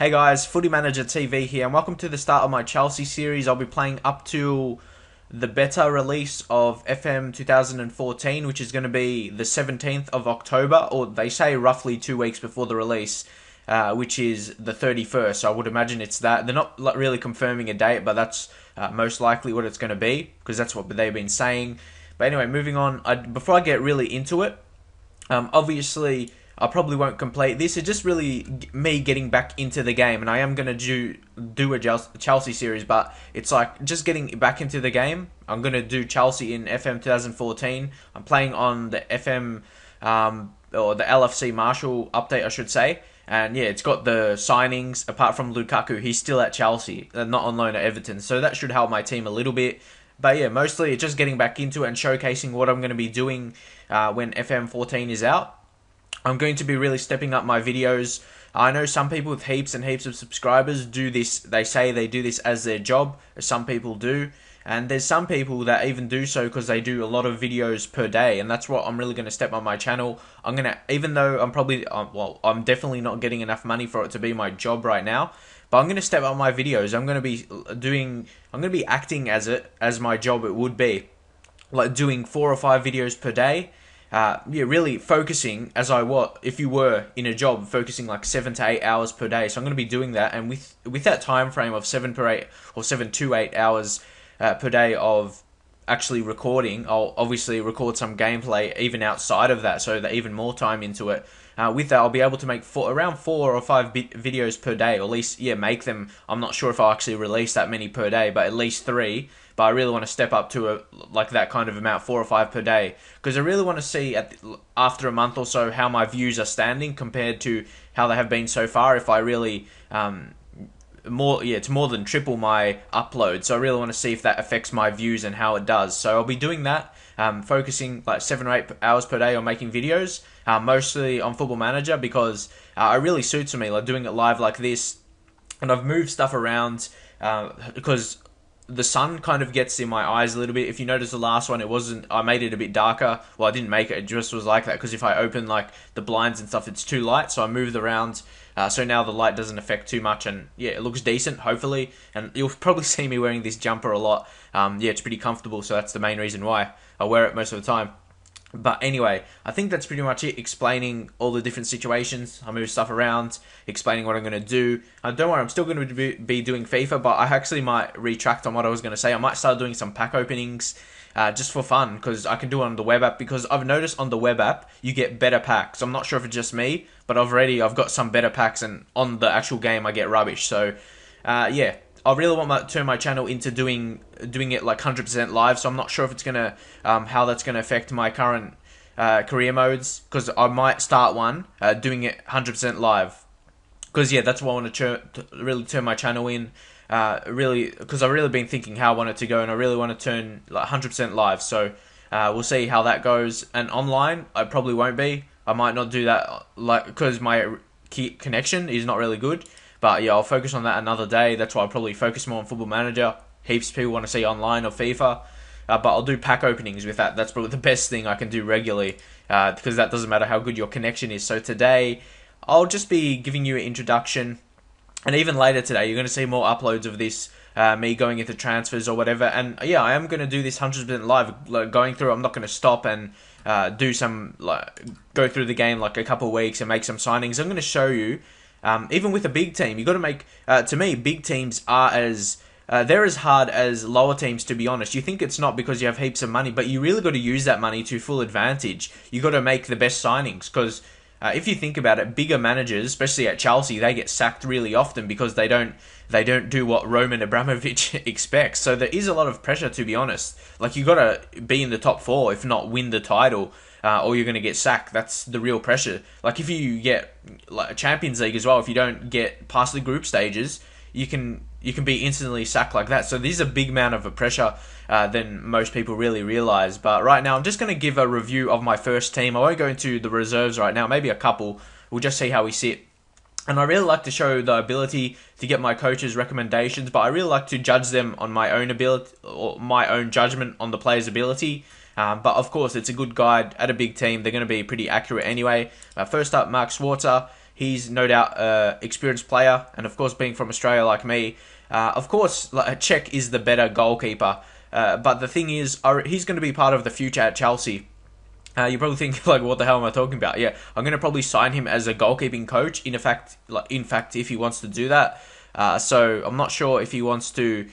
Hey guys, Footy Manager TV here, and welcome to the start of my Chelsea series. I'll be playing up to the beta release of FM 2014, which is going to be the 17th of October, or they say roughly 2 weeks before the release, which is the 31st. So I would imagine it's that. They're not really confirming a date, but that's most likely what it's going to be, because that's what they've been saying. But anyway, moving on, before I get really into it, obviously I probably won't complete this. It's just really me getting back into the game, and I am going to do a Chelsea series, but it's like just getting back into the game. I'm going to do Chelsea in FM 2014. I'm playing on the FM, or the LFC Marshall update, I should say. And yeah, it's got the signings, apart from Lukaku. He's still at Chelsea, not on loan at Everton, so that should help my team a little bit. But yeah, mostly it's just getting back into it and showcasing what I'm going to be doing when FM 14 is out. I'm going to be really stepping up my videos. I know some people with heaps and heaps of subscribers do this. They say they do this as their job, as some people do. And there's some people that even do so because they do a lot of videos per day. And that's what I'm really going to step on my channel. I'm going to, even though I'm probably, I'm definitely not getting enough money for it to be my job right now. But I'm going to step up my videos. I'm going to be acting as my job it would be. Like doing 4 or 5 videos per day. Really focusing if you were in a job, focusing like 7 to 8 hours per day. So I'm going to be doing that, and with that time frame of 7 to 8 hours per day of actually recording, I'll obviously record some gameplay even outside of that, so that even more time into it. With that, I'll be able to make around 4 or 5 videos per day, or at least make them. I'm not sure if I'll actually release that many per day, but at least 3. But I really want to step up to that kind of amount, 4 or 5 per day, because I really want to see after a month or so how my views are standing compared to how they have been so far. If I really it's more than triple my upload, so I really want to see if that affects my views and how it does. So I'll be doing that, focusing like 7 or 8 hours per day on making videos, mostly on Football Manager, because it really suits me, like doing it live like this. And I've moved stuff around because the sun kind of gets in my eyes a little bit. If you notice the last one, I made it a bit darker. Well, I didn't make it just was like that, because if I open like the blinds and stuff, it's too light, so I moved around, so now the light doesn't affect too much, and yeah, it looks decent, hopefully. And you'll probably see me wearing this jumper a lot. It's pretty comfortable, so that's the main reason why I wear it most of the time. But anyway, I think that's pretty much it, explaining all the different situations. I move stuff around, explaining what I'm going to do. Don't worry, I'm still going to be doing FIFA, but I actually might retract on what I was going to say. I might start doing some pack openings just for fun, because I can do it on the web app, because I've noticed on the web app, you get better packs. I'm not sure if it's just me, but I've got some better packs, and on the actual game, I get rubbish. So, yeah. I really want to turn my channel into doing it like 100% live, so I'm not sure if it's gonna how that's gonna affect my current career modes, because I might start one doing it 100% live, because yeah, that's what I want to really turn my channel in, really, because I've really been thinking how I want it to go, and I really want to turn like 100% live. So we'll see how that goes. And online, I probably won't be. I might not do that, like, because my connection is not really good. But yeah, I'll focus on that another day. That's why I'll probably focus more on Football Manager. Heaps of people want to see online or FIFA. But I'll do pack openings with that. That's probably the best thing I can do regularly, because that doesn't matter how good your connection is. So today, I'll just be giving you an introduction. And even later today, you're going to see more uploads of this, me going into transfers or whatever. And yeah, I am going to do this 100% live, like, going through. I'm not going to stop and do some, go through the game like a couple of weeks and make some signings. I'm going to show you. Even with a big team, you got to make. To me, big teams are they're as hard as lower teams. To be honest, you think it's not because you have heaps of money, but you really got to use that money to full advantage. You got to make the best signings, because if you think about it, bigger managers, especially at Chelsea, they get sacked really often because they don't do what Roman Abramovich expects. So there is a lot of pressure, to be honest. Like, you got to be in the top 4, if not win the title. Or you're going to get sacked. That's the real pressure. Like, if you get like a Champions League as well, if you don't get past the group stages, you can be instantly sacked like that. So this is a big amount of a pressure than most people really realize. But right now, I'm just going to give a review of my first team. I won't go into the reserves right now. Maybe a couple. We'll just see how we sit. And I really like to show the ability to get my coach's recommendations, but I really like to judge them on my own ability, or my own judgment on the player's ability. But of course, it's a good guide at a big team. They're going to be pretty accurate anyway. First up, Mark Schwarzer. He's no doubt experienced player, and of course, being from Australia like me, of course, Czech is the better goalkeeper. But the thing is, he's going to be part of the future at Chelsea. You probably think like, what the hell am I talking about? Yeah, I'm gonna probably sign him as a goalkeeping coach. In fact, if he wants to do that, so I'm not sure if he wants to,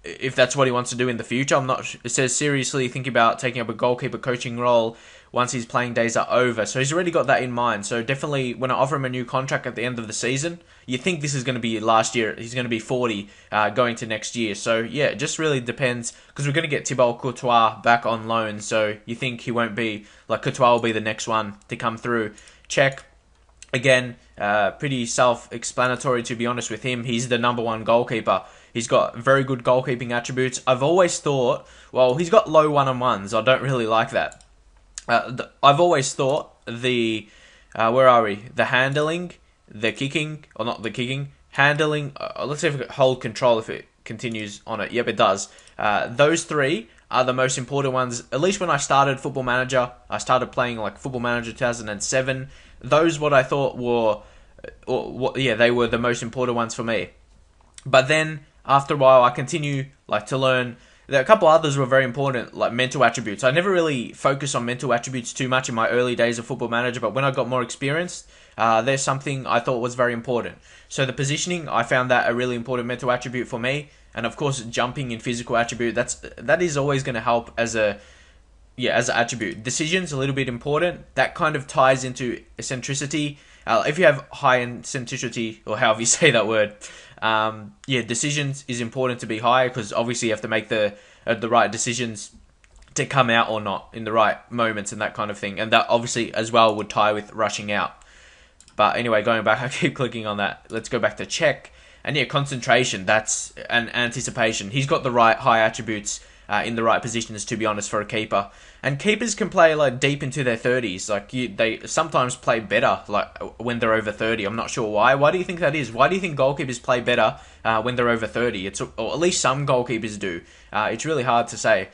if that's what he wants to do in the future. I'm not. It says seriously thinking about taking up a goalkeeper coaching role once his playing days are over. So he's already got that in mind. So definitely, when I offer him a new contract at the end of the season, you think this is going to be last year. He's going to be 40 going to next year. So yeah, it just really depends, because we're going to get Thibaut Courtois back on loan. So you think he won't be, like, Courtois will be the next one to come through. Check. Again, pretty self-explanatory, to be honest with him. He's the number one goalkeeper. He's got very good goalkeeping attributes. I've always thought, well, he's got low one-on-ones. I don't really like that. I've always thought where are we? The handling, the kicking, or not the kicking, handling. Let's see if it can hold control if it continues on it. Yep, it does. Those three are the most important ones. At least when I started Football Manager, I started playing like Football Manager 2007. Those what I thought were, they were the most important ones for me. But then after a while, I continue to learn. A couple others were very important, like mental attributes. I never really focused on mental attributes too much in my early days of Football Manager, but when I got more experienced, there's something I thought was very important. So the positioning, I found that a really important mental attribute for me, and of course, jumping and physical attribute. That is always going to help as an attribute. Decisions a little bit important. That kind of ties into eccentricity. If you have high eccentricity, or however you say that word, decisions is important to be high, because obviously you have to make the right decisions to come out or not in the right moments and that kind of thing. And that obviously as well would tie with rushing out. But anyway, going back, I keep clicking on that. Let's go back to check. And yeah, concentration, that's an anticipation. He's got the right high attributes in the right positions, to be honest, for a keeper. And keepers can play like deep into their 30s. They sometimes play better when they're over 30. I'm not sure why. Why do you think that is? Why do you think goalkeepers play better when they're over 30? Or at least some goalkeepers do. It's really hard to say.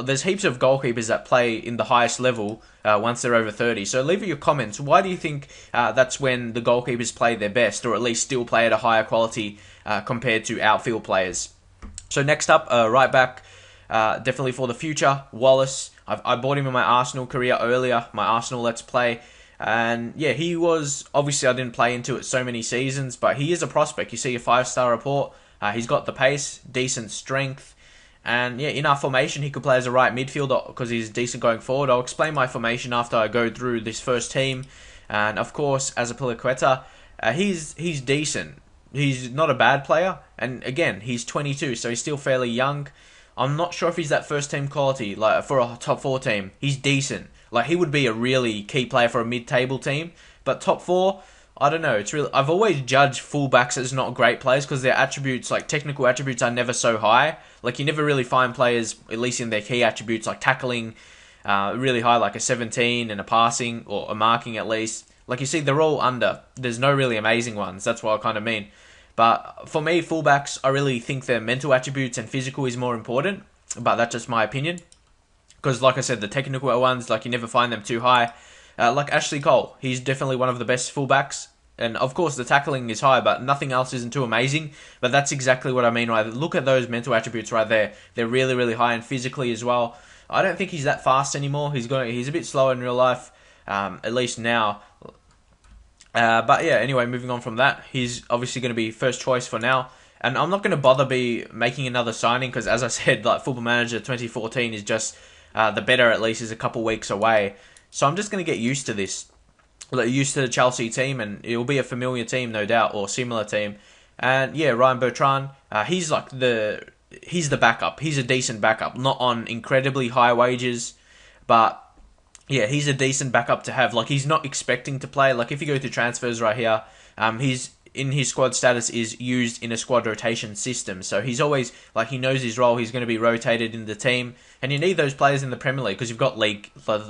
There's heaps of goalkeepers that play in the highest level once they're over 30. So leave your comments. Why do you think that's when the goalkeepers play their best, or at least still play at a higher quality compared to outfield players? So next up, right back. Definitely for the future, Wallace. I bought him in my Arsenal career earlier, my Arsenal Let's Play. And yeah, he was, obviously I didn't play into it so many seasons, but he is a prospect. You see a 5-star report. He's got the pace, decent strength. And yeah, in our formation, he could play as a right midfielder because he's decent going forward. I'll explain my formation after I go through this first team. And of course, as a Piliqueta, he's decent. He's not a bad player. And again, he's 22, so he's still fairly young. I'm not sure if he's that first team quality, for a top 4 team. He's decent. He would be a really key player for a mid-table team. But top 4, I don't know. I've always judged fullbacks as not great players because their attributes, technical attributes, are never so high. You never really find players, at least in their key attributes, like tackling, really high, like a 17 and a passing, or a marking at least. You see, they're all under. There's no really amazing ones. That's what I kind of mean. But for me, fullbacks, I really think their mental attributes and physical is more important. But that's just my opinion. Because like I said, the technical ones, you never find them too high. Like Ashley Cole, he's definitely one of the best fullbacks. And of course, the tackling is high, but nothing else isn't too amazing. But that's exactly what I mean, right? Look at those mental attributes right there. They're really, really high, and physically as well. I don't think he's that fast anymore. He's a bit slower in real life, at least now. But yeah, anyway, moving on from that, he's obviously going to be first choice for now. And I'm not going to bother making another signing because, as I said, Football Manager 2014 is just the better, at least, is a couple weeks away. So I'm just going to get used to this, used to the Chelsea team, and it'll be a familiar team, no doubt, or similar team. And yeah, Ryan Bertrand, he's the backup. He's a decent backup, not on incredibly high wages, but yeah, he's a decent backup to have. He's not expecting to play. If you go to transfers right here, he's in his squad status is used in a squad rotation system. So he's always, he knows his role. He's going to be rotated in the team. And you need those players in the Premier League because you've got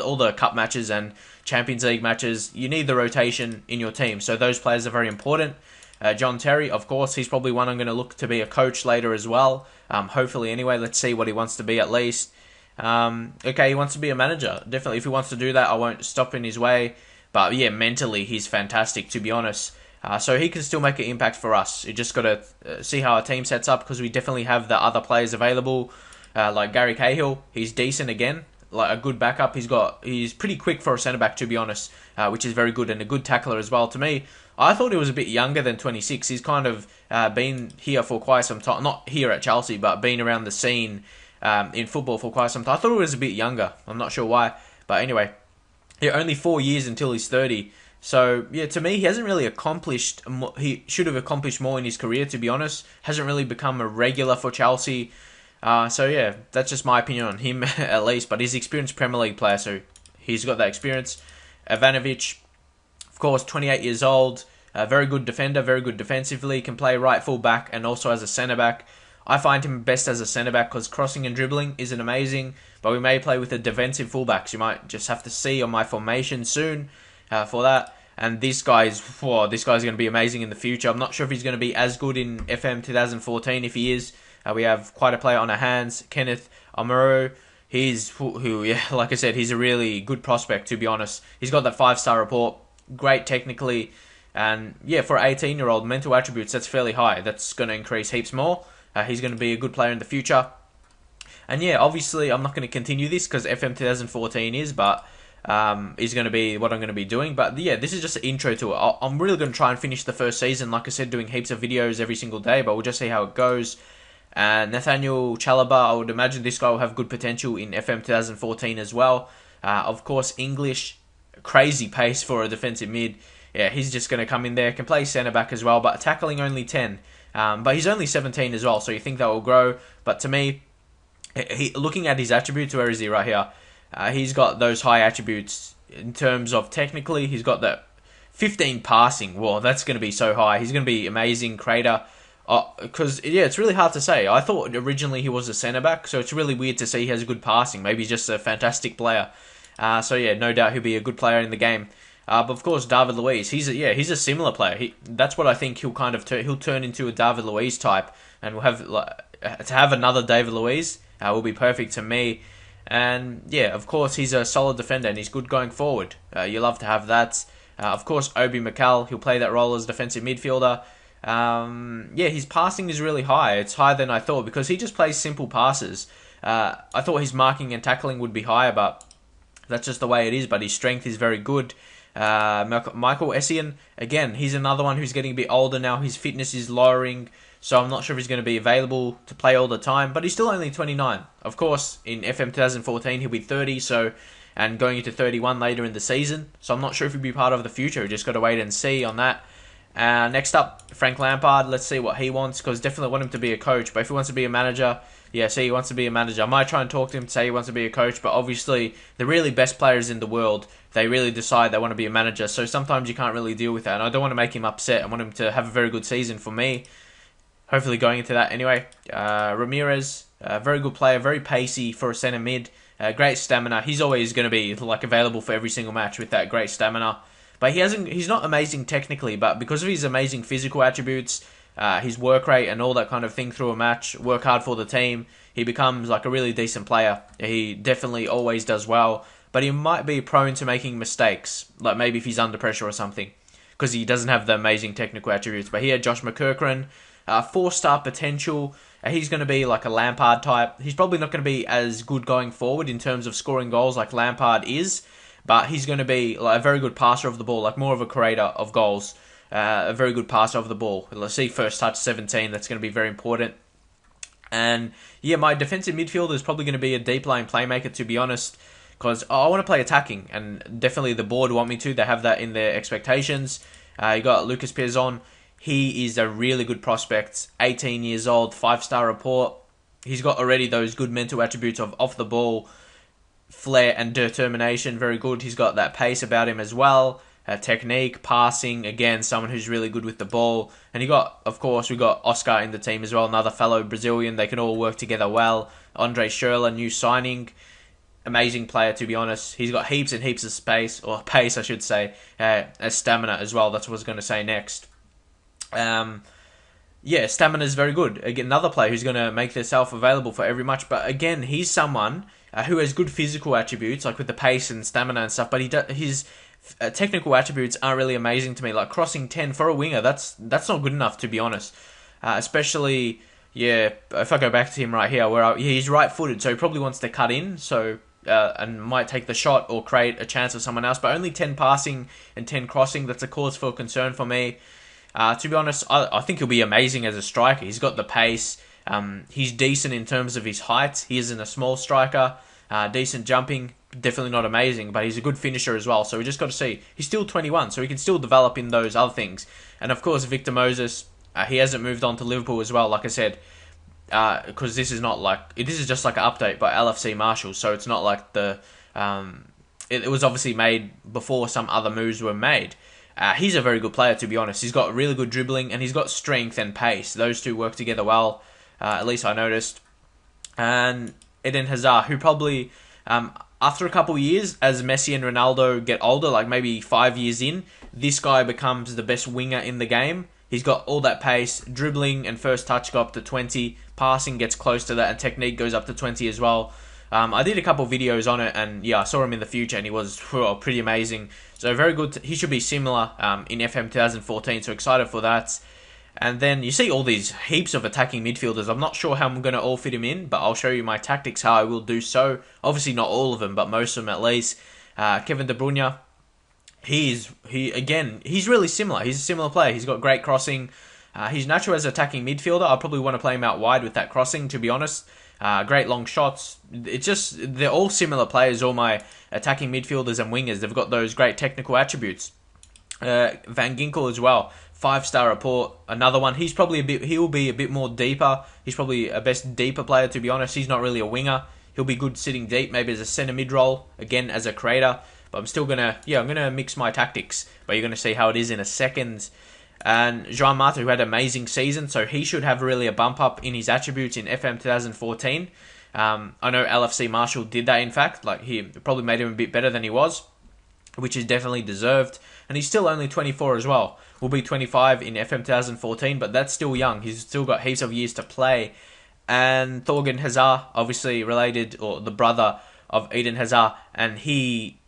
all the cup matches and Champions League matches. You need the rotation in your team. So those players are very important. John Terry, of course, he's probably one I'm going to look to be a coach later as well. Hopefully anyway. Let's see what he wants to be at least. Okay, he wants to be a manager. Definitely, if he wants to do that, I won't stop in his way. But yeah, mentally he's fantastic, to be honest. So he can still make an impact for us. You just got to see how our team sets up, because we definitely have the other players available, like Gary Cahill. He's decent again, like a good backup. He's pretty quick for a centre back, to be honest, which is very good, and a good tackler as well. To me, I thought he was a bit younger than 26. He's kind of been here for quite some time, not here at Chelsea, but been around the scene in football for quite some time. I thought he was a bit younger. I'm not sure why, but anyway, yeah, only 4 years until he's 30. So, yeah, to me, he hasn't really accomplished... He should have accomplished more in his career, to be honest. Hasn't really become a regular for Chelsea. So, yeah, that's just my opinion on him, at least. But he's an experienced Premier League player, so he's got that experience. Ivanovic, of course, 28 years old. Very good defender, very good defensively. Can play right full back and also as a centre-back. I find him best as a centre-back because crossing and dribbling isn't amazing. But we may play with the defensive fullbacks. You might just have to see on my formation soon. For that, and this guy's going to be amazing in the future. I'm not sure if he's going to be as good in FM 2014. If he is, we have quite a player on our hands, Kenneth Amaro. Yeah, like I said, he's a really good prospect, to be honest. He's got that 5-star report, great technically, and yeah, for an 18-year-old, mental attributes, that's fairly high. That's going to increase heaps more. He's going to be a good player in the future. And yeah, obviously, I'm not going to continue this because FM 2014 is, but is going to be what I'm going to be doing. But yeah, this is just an intro to it. I'm really going to try and finish the first season, like I said, doing heaps of videos every single day, but we'll just see how it goes. Nathaniel Chalobah, I would imagine this guy will have good potential in FM 2014 as well. Of course, English, crazy pace for a defensive mid. Yeah, he's just going to come in there, can play centre-back as well, but tackling only 10. But he's only 17 as well, so you think that will grow. But to me, looking at his attributes, where is he right here? He's got those high attributes in terms of technically. He's got that 15 passing. Whoa, that's going to be so high. He's going to be amazing creator. Because, yeah, it's really hard to say. I thought originally he was a centre-back, so it's really weird to see he has a good passing. Maybe he's just a fantastic player. So, yeah, no doubt he'll be a good player in the game. But, of course, David Luiz, he's a similar player. That's what I think he'll kind of he'll turn into a David Luiz type. And we'll have to have another David Luiz will be perfect to me. And yeah, of course, he's a solid defender and he's good going forward. You love to have that. Of course, Obi Mikel, he'll play that role as defensive midfielder. Yeah, his passing is really high. It's higher than I thought because he just plays simple passes. I thought his marking and tackling would be higher, but that's just the way it is. But his strength is very good. Michael Essien, again, he's another one who's getting a bit older now. His fitness is lowering, so I'm not sure if he's going to be available to play all the time, but he's still only 29. Of course, in FM 2014, he'll be 30, and going into 31 later in the season, so I'm not sure if he'll be part of the future. We just got to wait and see on that. Next up, Frank Lampard. Let's see what he wants, because definitely want him to be a coach, but if he wants to be a manager, yeah, say he wants to be a manager. I might try and talk to him to say he wants to be a coach, but obviously the really best players in the world, they really decide they want to be a manager, so sometimes you can't really deal with that, and I don't want to make him upset. I want him to have a very good season for me. Hopefully going into that anyway. Ramirez, very good player, very pacey for a centre mid. Great stamina. He's always going to be like available for every single match with that great stamina. But he's not amazing technically, but because of his amazing physical attributes, his work rate and all that kind of thing through a match, work hard for the team, he becomes like a really decent player. He definitely always does well, but he might be prone to making mistakes, like maybe if he's under pressure or something, because he doesn't have the amazing technical attributes. But here, Josh McKerkran, 4-star potential. He's going to be like a Lampard type. He's probably not going to be as good going forward in terms of scoring goals like Lampard is, but he's going to be like a very good passer of the ball, like more of a creator of goals. A very good passer of the ball. Let's see, first touch 17. That's going to be very important. And yeah, my defensive midfielder is probably going to be a deep line playmaker, to be honest, because I want to play attacking, and definitely the board want me to. They have that in their expectations. You got Lucas Piazon. He is a really good prospect, 18 years old, 5-star report. He's got already those good mental attributes of off the ball, flair and determination, very good. He's got that pace about him as well, technique, passing, again, someone who's really good with the ball. And we got Oscar in the team as well, another fellow Brazilian. They can all work together well. Andre Schürrle, new signing. Amazing player, to be honest. He's got heaps and heaps of space, or pace, I should say, as stamina as well. That's what I was going to say next. Yeah, stamina is very good. Again, another player who's going to make themselves available for every match. But again, he's someone who has good physical attributes, like with the pace and stamina and stuff. But his technical attributes aren't really amazing to me. Like crossing 10 for a winger, that's not good enough, to be honest. Especially, yeah, if I go back to him right here, he's right-footed, so he probably wants to cut in, so and might take the shot or create a chance for someone else. But only 10 passing and 10 crossing, that's a cause for concern for me. To be honest, I think he'll be amazing as a striker. He's got the pace. He's decent in terms of his height. He isn't a small striker. Decent jumping. Definitely not amazing, but he's a good finisher as well. So we just got to see. He's still 21, so he can still develop in those other things. And of course, Victor Moses, he hasn't moved on to Liverpool as well, like I said. Because this is just like an update by LFC Marshall, so it's not like it was obviously made before some other moves were made. He's a very good player, to be honest. He's got really good dribbling, and he's got strength and pace. Those two work together well, at least I noticed. And Eden Hazard, who probably, after a couple of years, as Messi and Ronaldo get older, like maybe 5 years in, this guy becomes the best winger in the game. He's got all that pace, dribbling and first touch go up to 20, passing gets close to that, and technique goes up to 20 as well. I did a couple videos on it, and yeah, I saw him in the future, and he was pretty amazing. So very good. He should be similar in FM 2014, so excited for that. And then you see all these heaps of attacking midfielders. I'm not sure how I'm going to all fit him in, but I'll show you my tactics, how I will do so. Obviously not all of them, but most of them at least. Kevin De Bruyne, he's really similar. He's a similar player. He's got great crossing. He's natural as attacking midfielder. I probably want to play him out wide with that crossing, to be honest. Great long shots. They're all similar players, all my attacking midfielders and wingers. They've got those great technical attributes. Van Ginkel as well. 5-star report. Another one. He'll be a bit more deeper. He's probably a best deeper player, to be honest. He's not really a winger. He'll be good sitting deep, maybe as a centre mid role, again as a creator. But I'm still I'm gonna mix my tactics. But you're gonna see how it is in a second. And João Mata, who had an amazing season, so he should have really a bump up in his attributes in FM 2014. I know LFC Marshall did that, in fact. Like, he probably made him a bit better than he was, which is definitely deserved. And he's still only 24 as well. Will be 25 in FM 2014, but that's still young. He's still got heaps of years to play. And Thorgan Hazard, obviously related, or the brother of Eden Hazard, and he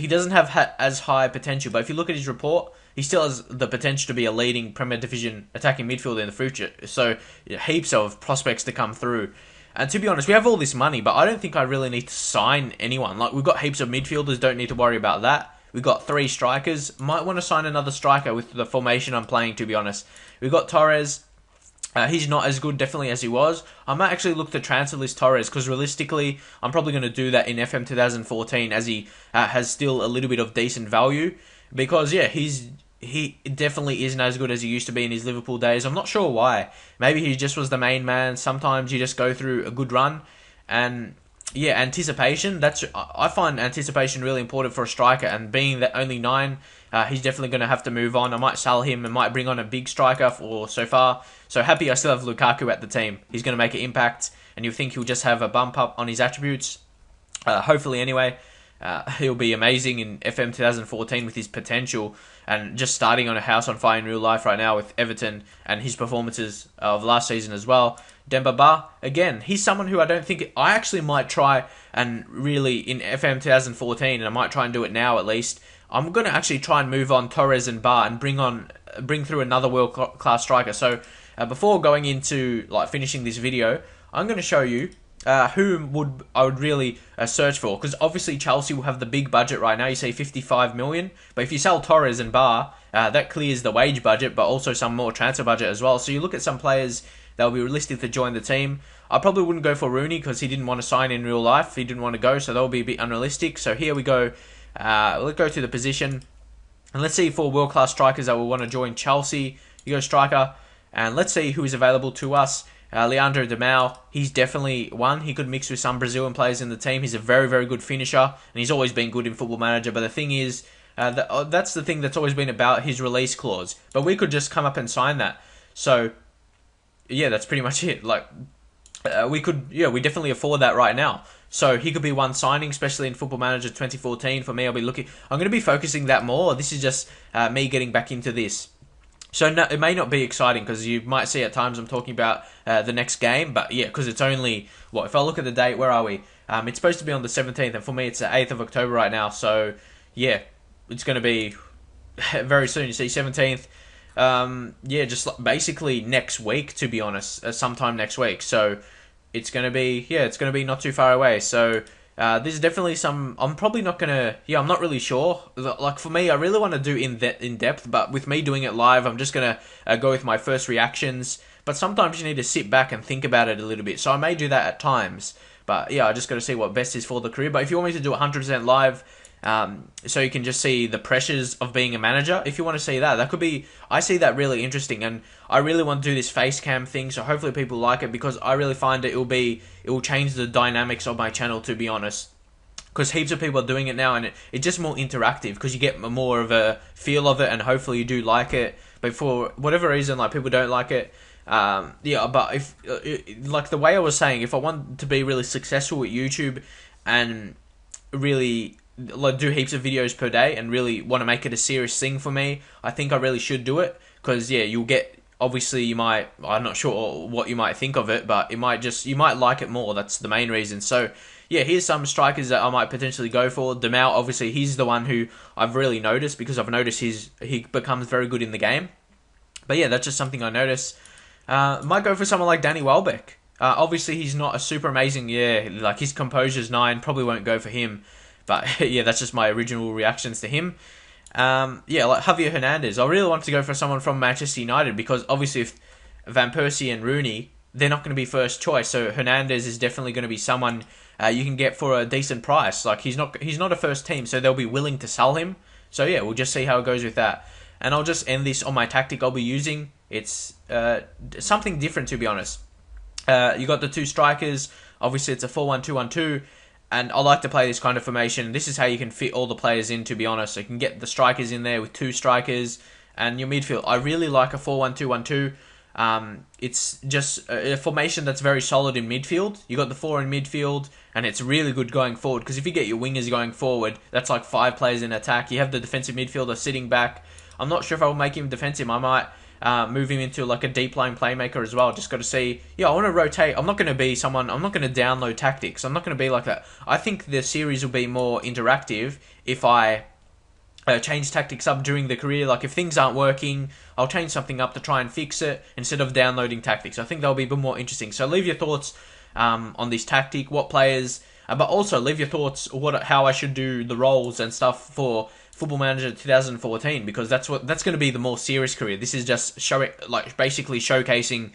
doesn't have as high potential, but if you look at his report, he still has the potential to be a leading Premier Division attacking midfielder in the future. So, heaps of prospects to come through. And to be honest, we have all this money, but I don't think I really need to sign anyone. Like, we've got heaps of midfielders, don't need to worry about that. We've got 3 strikers. Might want to sign another striker with the formation I'm playing, to be honest. We've got Torres. He's not as good, definitely, as he was. I might actually look to transfer list Torres, because realistically, I'm probably going to do that in FM 2014, as he has still a little bit of decent value. Because, yeah, he definitely isn't as good as he used to be in his Liverpool days. I'm not sure why. Maybe he just was the main man. Sometimes you just go through a good run. And, yeah, anticipation. I find anticipation really important for a striker. And being that only 9, he's definitely going to have to move on. I might sell him and might bring on a big striker for so far. So happy I still have Lukaku at the team. He's going to make an impact. And you think he'll just have a bump up on his attributes. Hopefully, anyway. He'll be amazing in FM 2014 with his potential, and just starting on a house on fire in real life right now with Everton and his performances of last season as well. Demba Ba, again, he's someone who I actually might try and really in FM 2014, and I might try and do it now at least. I'm going to actually try and move on Torres and Ba and bring through another world-class striker. So before going into finishing this video, I'm going to show you who I would really search for, because obviously Chelsea will have the big budget right now. You say 55 million, but if you sell Torres and Bar, that clears the wage budget, but also some more transfer budget as well. So you look at some players that will be realistic to join the team. I probably wouldn't go for Rooney because he didn't want to sign in real life. He didn't want to go, so that will be a bit unrealistic. So here we go. Let's go to the position, and let's see 4 world-class strikers that will want to join Chelsea. You go striker, and let's see who is available to us. Leandro Demau, he's definitely one. He could mix with some Brazilian players in the team. He's a very, very good finisher, and he's always been good in Football Manager. But the thing is, that's the thing that's always been about his release clause. But we could just come up and sign that. So, yeah, that's pretty much it. We definitely afford that right now. So he could be one signing, especially in Football Manager 2014. For me, I'm going to be focusing that more. This is just me getting back into this. So no, it may not be exciting, because you might see at times I'm talking about the next game, but yeah, because it's only, if I look at the date, where are we? It's supposed to be on the 17th, and for me it's the 8th of October right now, so yeah, it's going to be very soon. You see, 17th. Yeah, just basically next week, to be honest, sometime next week. So it's gonna be, yeah, it's gonna be not too far away. So this is definitely some. I'm probably not gonna. Yeah, I'm not really sure. Like for me, I really want to do in depth, but with me doing it live, I'm just gonna go with my first reactions. But sometimes you need to sit back and think about it a little bit. So I may do that at times. But yeah, I just got to see what best is for the career. But if you want me to do 100% live, so you can just see the pressures of being a manager. If you want to see that, that could be. I see that really interesting, and I really want to do this face cam thing. So hopefully people like it, because I really find it will change the dynamics of my channel. To be honest, because heaps of people are doing it now, and it's just more interactive because you get more of a feel of it, and hopefully you do like it. But for whatever reason, like people don't like it. Yeah, but if like the way I was saying, if I want to be really successful with YouTube and really like do heaps of videos per day and really want to make it a serious thing for me, I think I really should do it, because yeah, you'll get, obviously you might, I'm not sure what you might think of it, but you might like it more. That's the main reason. So yeah, here's some strikers that I might potentially go for. Demau, obviously he's the one who I've really noticed, because I've noticed he becomes very good in the game. But yeah, that's just something I noticed. Might go for someone like Danny Welbeck. Obviously, he's not a super amazing, like his composure's 9, probably won't go for him. But yeah, that's just my original reactions to him. Yeah, like Javier Hernandez. I really want to go for someone from Manchester United, because obviously if Van Persie and Rooney, they're not going to be first choice. So Hernandez is definitely going to be someone you can get for a decent price. Like he's not a first team, so they'll be willing to sell him. So yeah, we'll just see how it goes with that. And I'll just end this on my tactic I'll be using. It's something different, to be honest. You got the two strikers. Obviously, it's a 4-1-2-1-2. And I like to play this kind of formation. This is how you can fit all the players in, to be honest. So you can get the strikers in there with two strikers. And your midfield. I really like a 4-1-2-1-2. It's just a formation that's very solid in midfield. You got the 4 in midfield, and it's really good going forward. Because if you get your wingers going forward, that's like 5 players in attack. You have the defensive midfielder sitting back. I'm not sure if I will make him defensive. I might move him into like a deep line playmaker as well. Just got to see. Yeah, I want to rotate. I'm not going to be someone. I'm not going to download tactics. I'm not going to be like that. I think the series will be more interactive if I change tactics up during the career. Like if things aren't working, I'll change something up to try and fix it instead of downloading tactics. I think that'll be a bit more interesting. So leave your thoughts on this tactic, what players, but also leave your thoughts how I should do the roles and stuff for Football Manager 2014, because that's going to be the more serious career. This is just basically showcasing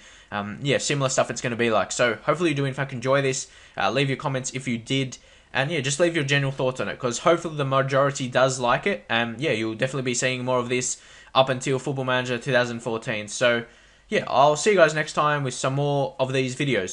yeah, similar stuff it's going to be like. So hopefully you do in fact enjoy this. Leave your comments if you did, and yeah, just leave your general thoughts on it, because hopefully the majority does like it, and yeah, you'll definitely be seeing more of this up until Football Manager 2014. So yeah, I'll see you guys next time with some more of these videos.